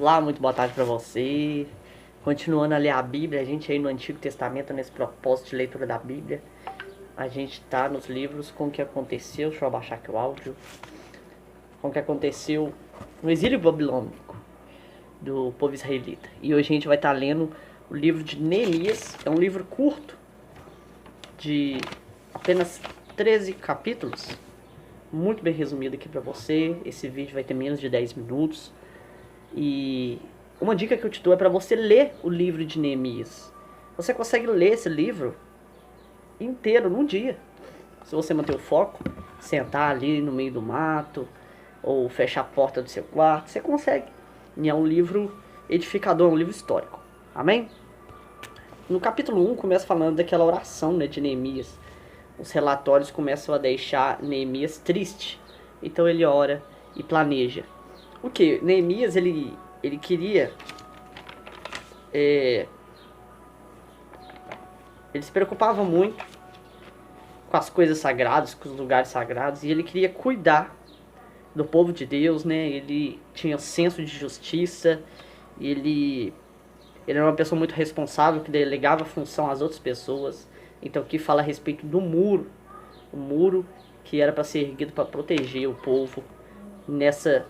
Olá, muito boa tarde para você. Continuando a ler a Bíblia, a gente aí no Antigo Testamento, nesse propósito de leitura da Bíblia. A gente tá nos livros com o que aconteceu, deixa eu abaixar aqui o áudio, com o que aconteceu no exílio babilônico do povo israelita. E hoje a gente vai estar lendo o livro de Neemias, é um livro curto, de apenas 13 capítulos, muito bem resumido aqui para você. Esse vídeo vai ter menos de 10 minutos. E uma dica que eu te dou é para você ler o livro de Neemias. Você consegue ler esse livro inteiro num dia. Se você manter o foco, sentar ali no meio do mato, ou fechar a porta do seu quarto, você consegue. E é um livro edificador, é um livro histórico. Amém? No capítulo 1 começa falando daquela oração, né, de Neemias. Os relatórios começam a deixar Neemias triste. Então ele ora e planeja. O que? Neemias, ele queria... ele se preocupava muito com as coisas sagradas, com os lugares sagrados, e ele queria cuidar do povo de Deus, né? Ele tinha senso de justiça, ele era uma pessoa muito responsável, que delegava função às outras pessoas. Então aqui fala a respeito do muro, o muro que era para ser erguido para proteger o povo nessa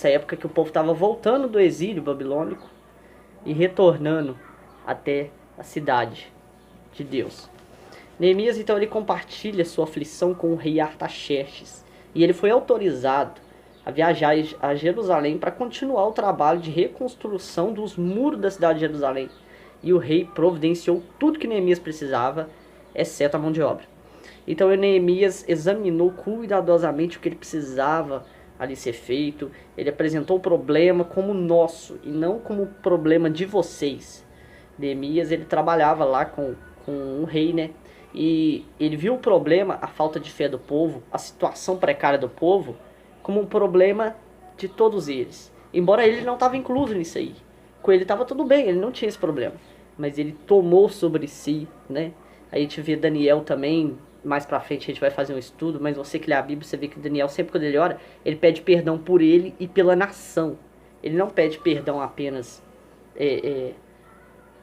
época que o povo estava voltando do exílio babilônico e retornando até a cidade de Deus. Neemias então ele compartilha sua aflição com o rei Artaxerxes, e ele foi autorizado a viajar a Jerusalém para continuar o trabalho de reconstrução dos muros da cidade de Jerusalém. E o rei providenciou tudo que Neemias precisava, exceto a mão de obra. Então Neemias examinou cuidadosamente o que ele precisava ali ser feito. Ele apresentou o problema como nosso e não como o problema de vocês. Neemias ele trabalhava lá com um rei, né? E ele viu o problema, a falta de fé do povo, a situação precária do povo, como um problema de todos eles. Embora ele não estava incluso nisso aí. Com ele estava tudo bem, ele não tinha esse problema. Mas ele tomou sobre si, né? Aí a gente vê Daniel também, mais pra frente a gente vai fazer um estudo, mas você que lê a Bíblia, você vê que Daniel, sempre quando ele ora, ele pede perdão por ele e pela nação. Ele não pede perdão apenas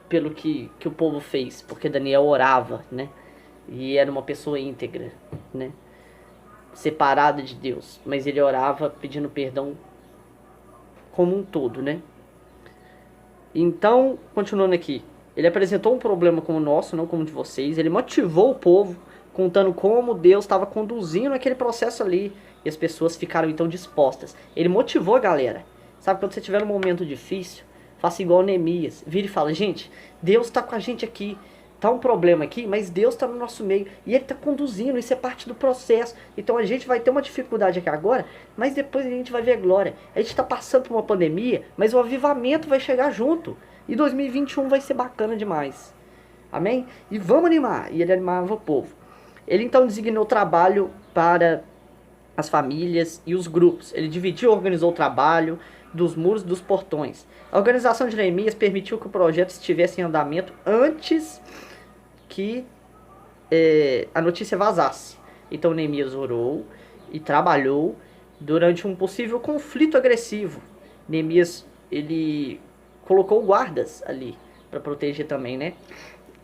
pelo que o povo fez, porque Daniel orava, né? E era uma pessoa íntegra, né? Separada de Deus, mas ele orava pedindo perdão como um todo, né? Então, continuando aqui, ele apresentou um problema como o nosso, não como o de vocês. Ele motivou o povo, contando como Deus estava conduzindo aquele processo ali, e as pessoas ficaram então dispostas. Ele motivou a galera. Sabe, quando você tiver num momento difícil, faça igual Neemias, vira e fala: gente, Deus está com a gente aqui. Tá um problema aqui, mas Deus está no nosso meio e Ele está conduzindo, isso é parte do processo. Então a gente vai ter uma dificuldade aqui agora, mas depois a gente vai ver glória. A gente está passando por uma pandemia, mas o avivamento vai chegar junto. E 2021 vai ser bacana demais. Amém? E vamos animar. E ele animava o povo. Ele então designou trabalho para as famílias e os grupos. Ele dividiu e organizou o trabalho dos muros e dos portões. A organização de Neemias permitiu que o projeto estivesse em andamento antes que a notícia vazasse. Então Neemias orou e trabalhou durante um possível conflito agressivo. Neemias ele colocou guardas ali para proteger também, né?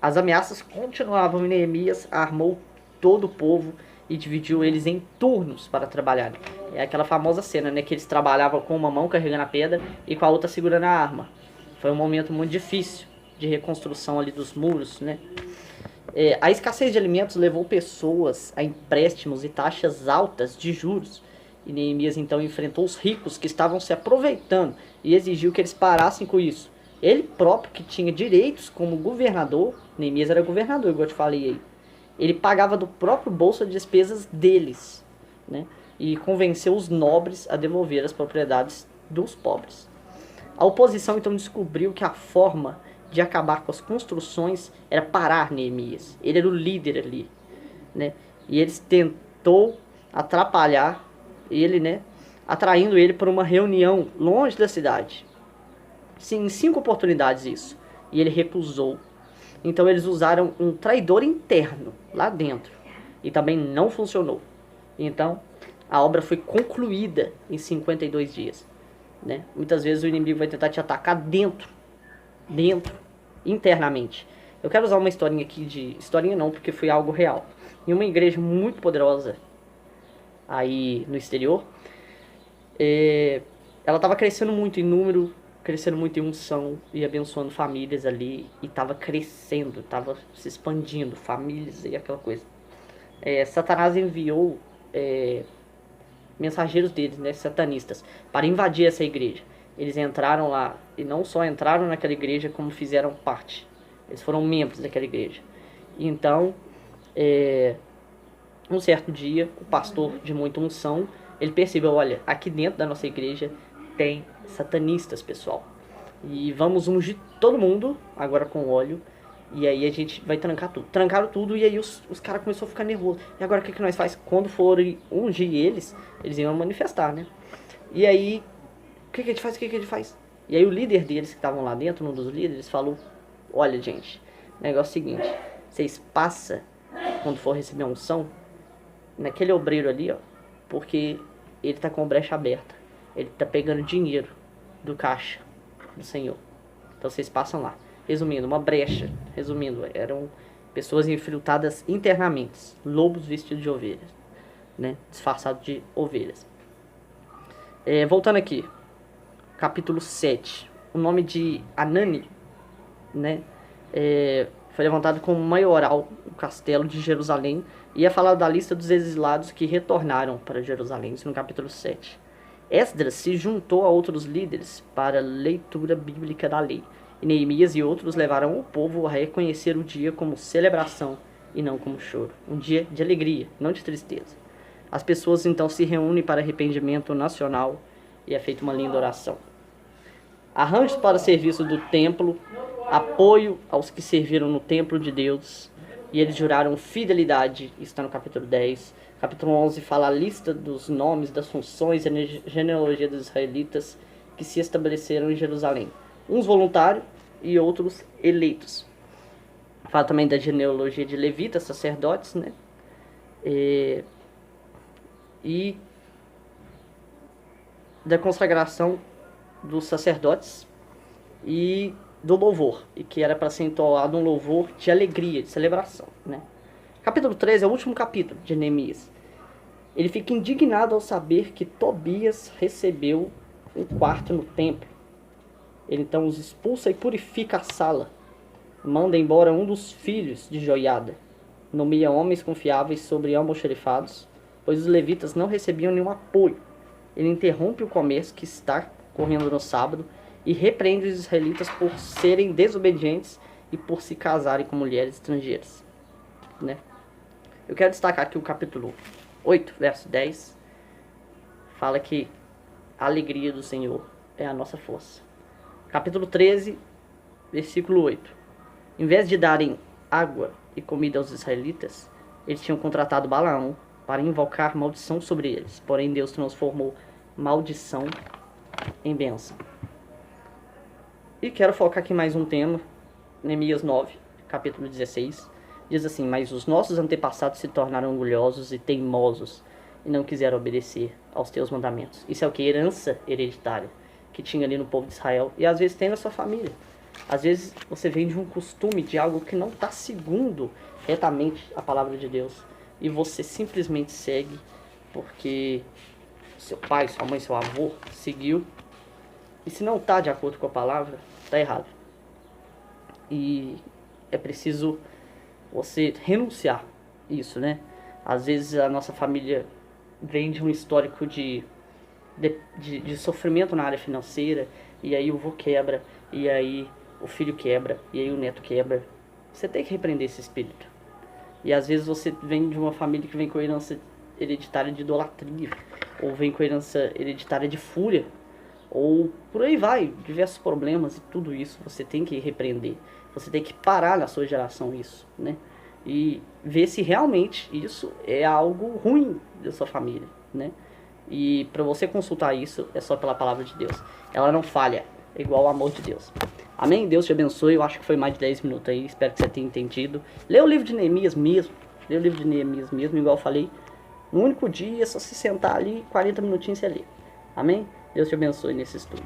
As ameaças continuavam e Neemias armou todo o povo e dividiu eles em turnos para trabalhar. É aquela famosa cena, né, que eles trabalhavam com uma mão carregando a pedra e com a outra segurando a arma. Foi um momento muito difícil de reconstrução ali dos muros, né? A escassez de alimentos levou pessoas a empréstimos e taxas altas de juros. E Neemias então enfrentou os ricos que estavam se aproveitando e exigiu que eles parassem com isso. Ele próprio, que tinha direitos como governador, Neemias era governador, igual eu te falei aí, ele pagava do próprio bolso as despesas deles, né? E convenceu os nobres a devolver as propriedades dos pobres. A oposição então descobriu que a forma de acabar com as construções era parar Neemias. Ele era o líder ali, né? E eles tentou atrapalhar ele, né? Atraindo ele para uma reunião longe da cidade. Sim, em 5 oportunidades isso. E ele recusou. Então eles usaram um traidor interno lá dentro. E também não funcionou. Então a obra foi concluída em 52 dias. né? Muitas vezes o inimigo vai tentar te atacar dentro, internamente. Eu quero usar uma historinha aqui historinha não, porque foi algo real. Em uma igreja muito poderosa aí no exterior, ela estava crescendo muito em número, crescendo muito em unção e abençoando famílias ali, e estava crescendo, estava se expandindo, famílias e aquela coisa. Satanás enviou mensageiros deles, né, satanistas, para invadir essa igreja. Eles entraram lá, e não só entraram naquela igreja, como fizeram parte. Eles foram membros daquela igreja. E então, um certo dia, o pastor de muita unção, ele percebeu, olha, aqui dentro da nossa igreja tem satanistas, pessoal. E vamos ungir todo mundo, agora com óleo, e aí a gente vai trancar tudo. Trancaram tudo e aí os caras começaram a ficar nervosos. E agora o que nós faz? Quando forem ungir eles iam manifestar, né? E aí, o que a gente faz? O que a gente faz? E aí o líder deles, que estavam lá dentro, um dos líderes, falou, olha gente, o negócio é o seguinte, vocês passam, quando for receber a unção, naquele obreiro ali, ó, porque ele tá com a brecha aberta. Ele tá pegando dinheiro do caixa do Senhor. Então vocês passam lá. Resumindo, uma brecha. Resumindo, eram pessoas infiltradas internamente. Lobos vestidos de ovelhas, né? Disfarçados de ovelhas. Voltando aqui. Capítulo 7. O nome de Anani, né? Foi levantado como maioral no castelo de Jerusalém. E é falado da lista dos exilados que retornaram para Jerusalém. Isso no capítulo 7. Esdras se juntou a outros líderes para a leitura bíblica da lei. E Neemias e outros levaram o povo a reconhecer o dia como celebração e não como choro. Um dia de alegria, não de tristeza. As pessoas então se reúnem para arrependimento nacional e é feita uma linda oração. Arranjos para o serviço do templo, apoio aos que serviram no templo de Deus, e eles juraram fidelidade. Isso está no capítulo 10. Capítulo 11 fala a lista dos nomes, das funções e a genealogia dos israelitas que se estabeleceram em Jerusalém. Uns voluntários e outros eleitos. Fala também da genealogia de levitas, sacerdotes, né? E da consagração dos sacerdotes e do louvor, e que era para ser entoado um louvor de alegria, de celebração, né? Capítulo 13 é o último capítulo de Neemias. Ele fica indignado ao saber que Tobias recebeu um quarto no templo. Ele então os expulsa e purifica a sala. Manda embora um dos filhos de Joiada. Nomeia homens confiáveis sobre almoxerifados, pois os levitas não recebiam nenhum apoio. Ele interrompe o comércio que está correndo no sábado e repreende os israelitas por serem desobedientes e por se casarem com mulheres estrangeiras, né? Eu quero destacar aqui o capítulo 8, verso 10. Fala que a alegria do Senhor é a nossa força. Capítulo 13, versículo 8. Em vez de darem água e comida aos israelitas, eles tinham contratado Balaão para invocar maldição sobre eles. Porém, Deus transformou maldição em bênção. E quero focar aqui mais um tema, Neemias 9, capítulo 16. Diz assim, mas os nossos antepassados se tornaram orgulhosos e teimosos e não quiseram obedecer aos teus mandamentos. Isso é o que? Herança hereditária que tinha ali no povo de Israel e às vezes tem na sua família. Às vezes você vem de um costume, de algo que não está segundo retamente a palavra de Deus e você simplesmente segue porque seu pai, sua mãe, seu avô seguiu, e se não está de acordo com a palavra, está errado. E é preciso você renunciar isso, né? Às vezes a nossa família vem de um histórico de sofrimento na área financeira, e aí o vô quebra, e aí o filho quebra, e aí o neto quebra. Você tem que repreender esse espírito. E às vezes você vem de uma família que vem com herança hereditária de idolatria, ou vem com herança hereditária de fúria, ou por aí vai, diversos problemas, e tudo isso você tem que repreender. Você tem que parar na sua geração isso, né? E ver se realmente isso é algo ruim da sua família, né? E para você consultar isso, é só pela palavra de Deus. Ela não falha, é igual ao amor de Deus. Amém? Deus te abençoe. Eu acho que foi mais de 10 minutos aí. Espero que você tenha entendido. Lê o livro de Neemias mesmo. Lê o livro de Neemias mesmo, igual eu falei. No único dia, é só se sentar ali, 40 minutinhos você lê. Amém? Deus te abençoe nesse estudo.